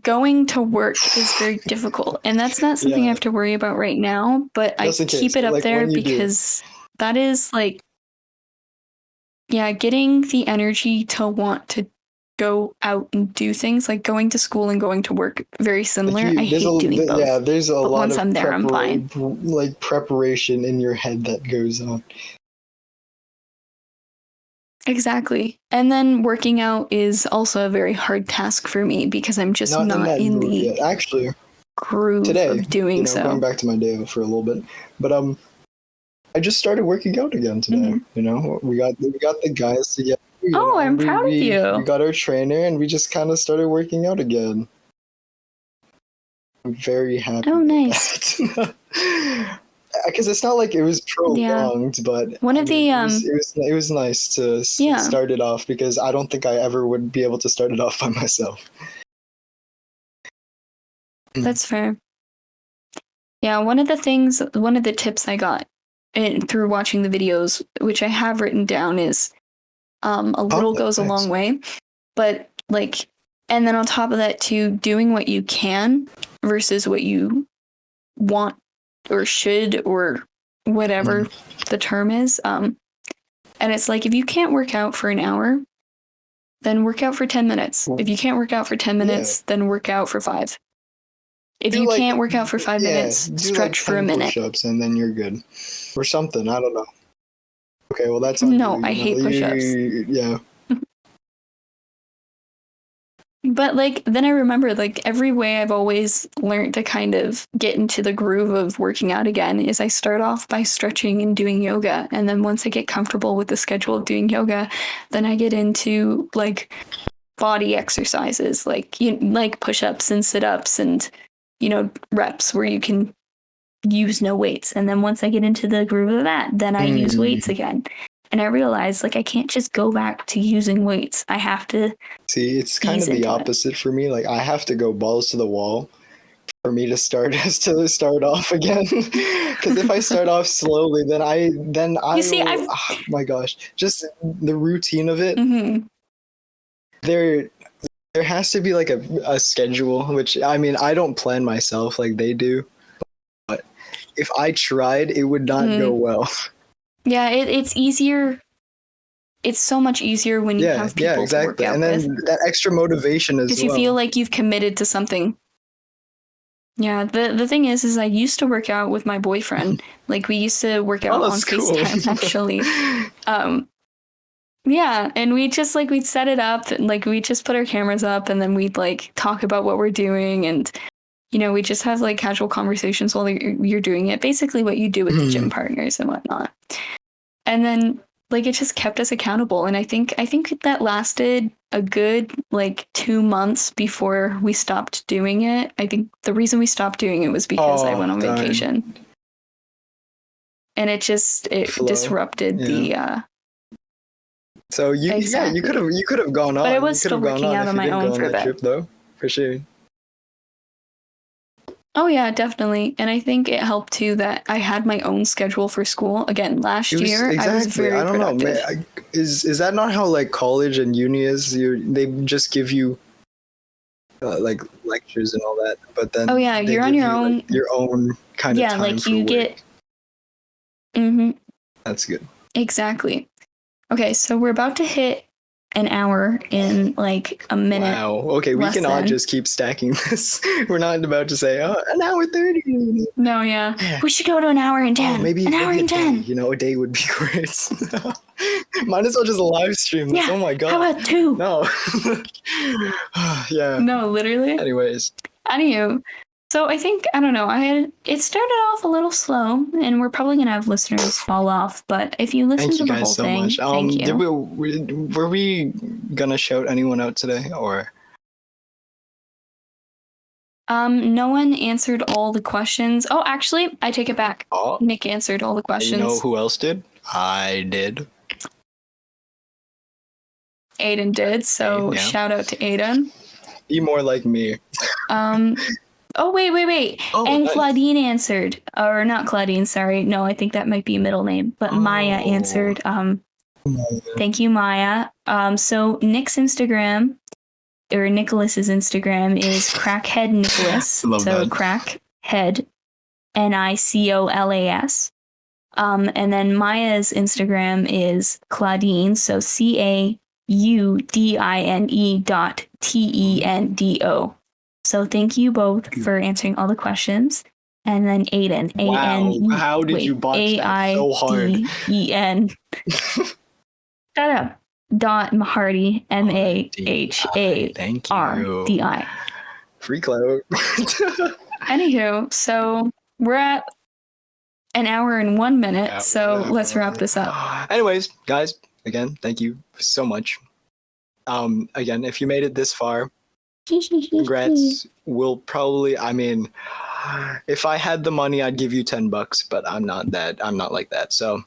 Going to work is very difficult, and that's not something I have to worry about right now, but I keep it up there because that is like, getting the energy to want to go out and do things, like going to school and going to work, very similar. I hate doing both. Yeah, there's a lot once of I'm there, I'm fine. like preparation in your head that goes on. Exactly. And then working out is also a very hard task for me because I'm just not in the actually groove today, of doing so. Going back to my day for a little bit, but I just started working out again today. You know, we got the guys together. I'm proud of you. We got our trainer, and we just kind of started working out again. I'm very happy. Oh, nice. Because it's not like it was prolonged, but one of the it was nice to start it off because I don't think I ever would be able to start it off by myself. That's fair. Yeah, one of the tips I got through watching the videos, which I have written down, is a little goes a long way, but like, and then on top of that too, doing what you can versus what you want or should or whatever the term is. And it's like, if you can't work out for an hour, then work out for 10 minutes. If you can't work out for 10 minutes, then work out for 5. If you can't work out for 5 minutes, stretch for a minute. Push-ups and then you're good. Or something, I don't know. Okay, well that's no, I hate push-ups. Yeah. But like, then I remember, like, every way I've always learned to kind of get into the groove of working out again is I start off by stretching and doing yoga. And then once I get comfortable with the schedule of doing yoga, then I get into like body exercises, like push-ups and sit-ups and, reps where you can use no weights. And then once I get into the groove of that, then I use weights again. And I realized, like, I can't just go back to using weights. I have to it's kind of the opposite for me. Like, I have to go balls to the wall for me to start off again. Because if I start off slowly, then I will, oh my gosh, just the routine of it. There has to be like a schedule, which I mean, I don't plan myself like they do. But if I tried, it would not go well. Yeah, it's easier. It's so much easier when you have people to work out and then with. that extra motivation as well. Because you feel like you've committed to something. Yeah, the thing is I used to work out with my boyfriend. Like, we used to work out on FaceTime, actually. Yeah, and we'd set it up, and like we'd just put our cameras up, and then we'd like talk about what we're doing, and we just have like casual conversations while you're doing it. Basically what you do with the gym partners and whatnot. And then like it just kept us accountable. And I think that lasted a good like 2 months before we stopped doing it. I think the reason we stopped doing it was because I went on vacation. And it disrupted the So you could have gone on. But I was still working out on my own for a bit. Trip, though, for sure. Oh yeah, definitely. And I think it helped too that I had my own schedule for school. Again, last year I was very productive. I don't know. Is that not how like college and uni is? They just give you like lectures and all that, but then you're on your own. Like, your own kind of time like you for get. That's good. Exactly. Okay, so we're about to hit an hour in like a minute. Wow. Okay, we less cannot than. just keep stacking this. We're not about to say, oh, an hour 30. No, yeah. We should go to an hour and 10. Oh, maybe an hour maybe and a day. 10. You know, a day would be great. Might as well just live stream this. Yeah. Oh my god. How about 2? No. Yeah. No, literally. Anyways. Anywho, so I think, I don't know, it started off a little slow, and we're probably going to have listeners fall off, but if you listen Thank to you the guys whole so thing, much. thank you. Were we gonna shout anyone out today, or? No one answered all the questions. Oh, actually, I take it back. Oh, Nick answered all the questions. you know who else did? I did. Aiden did, so Yeah. shout out to Aiden. Be more like me. Oh, wait. Oh, And nice. Claudine answered. Or not Claudine, sorry. No, I think that might be a middle name. But Maya Oh. answered. Thank you, Maya. So Nick's Instagram, or Nicholas's Instagram, is Crackhead Nicholas. Love so that. Crackhead, Nicolas. And then Maya's Instagram is Claudine, so CAUDINE.TENDO. So thank you both for answering all the questions. And then Aiden, Wow, A-N-E. how did you botch that so hard? A-I-D-E-N. Shut up. Dot Mahardy, M-A-H-A-R-D-I. Thank you. Free clout. Anywho, so we're at an hour and 1 minute, so let's wrap this up. Anyways, guys, again, thank you so much. Again, if you made it this far, congrats. We'll probably, I mean, if I had the money, I'd give you $10, but I'm not like that. So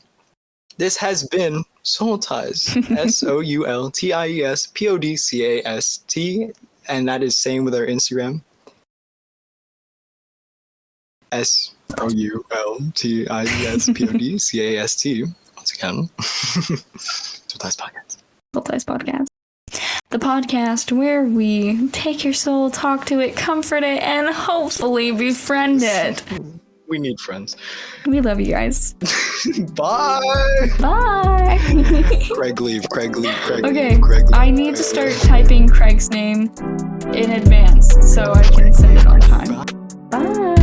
this has been SoulTies, SoulTies podcast, and that is same with our Instagram. SoulTies podcast. Once again. SoulTies podcast. SoulTies podcast. The podcast where we take your soul, talk to it, comfort it, and hopefully befriend it. We need friends. We love you guys. Bye. Bye. Craig leave. Okay, I need to start typing Craig's name in advance so I can send it on time. Bye.